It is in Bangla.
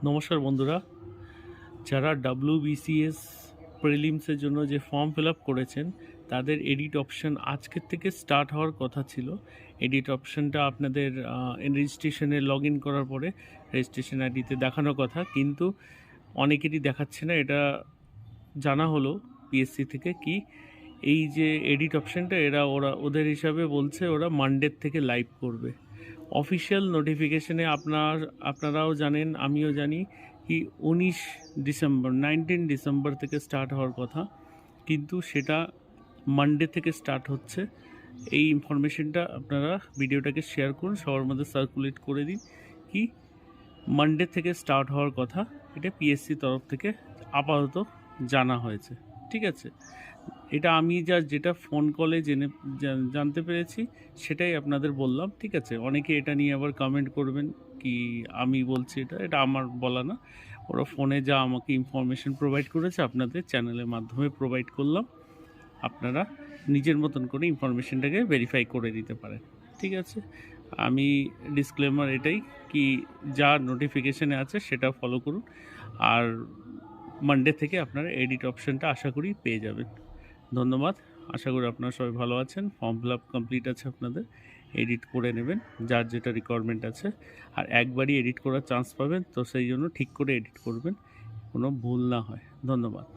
নমস্কার বন্ধুরা, যারা WBCS প্রিলিমসের জন্য যে ফর্ম ফিল আপ করেছেন তাদের এডিট অপশান আজকের থেকে স্টার্ট হওয়ার কথা ছিল। এডিট অপশানটা আপনাদের রেজিস্ট্রেশনে লগ ইন করার পরে রেজিস্ট্রেশন আইডিতে দেখানোর কথা, কিন্তু অনেকেরই দেখাচ্ছে না। এটা জানা হলো পিএসসি থেকে কি এই যে এডিট অপশানটা ওদের হিসাবে বলছে ওরা মানডের থেকে লাইভ করবে। অফিসিয়াল নোটিফিকেশনে আপনারাও জানেন, আমিও জানি কি 19 ডিসেম্বর থেকে স্টার্ট হওয়ার কথা, কিন্তু সেটা মানডে থেকে স্টার্ট হচ্ছে। এই ইনফরমেশনটা আপনারা ভিডিওটাকে শেয়ার করুন, সবার মধ্যে সার্কুলেট করে দিন কি মানডে থেকে স্টার্ট হওয়ার কথা। এটা পিএসসি তরফ থেকে আপাতত জানা হয়েছে, ঠিক আছে। এটা আমি যেটা ফোন কলে জানতে পেরেছি সেটাই আপনাদের বললাম, ঠিক আছে। অনেকে এটা নিয়ে আবার কমেন্ট করবেন কি আমি বলছি, এটা আমার বলা না, ওরা ফোনে যা আমাকে ইনফরমেশন প্রোভাইড করেছে আপনাদের চ্যানেলের মাধ্যমে প্রোভাইড করলাম। আপনারা নিজের মতন করে ইনফরমেশনটাকে ভেরিফাই করে দিতে পারেন, ঠিক আছে। আমি ডিসক্লেমার এটাই কি যা নোটিফিকেশানে আছে সেটা ফলো করুন, আর মানডে থেকে আপনারা এডিট অপশানটা আশা করি পেয়ে যাবেন। ধন্যবাদ, আশা করি আপনারা সবাই ভালো আছেন। ফর্ম ফিল আপ কমপ্লিট আছে আপনাদের, এডিট করে নেবেন যার যেটা রিকোয়ারমেন্ট আছে। আর একবারই এডিট করার চান্স পাবেন, তো সেই জন্য ঠিক করে এডিট করবেন, কোনো ভুল না হয়। ধন্যবাদ।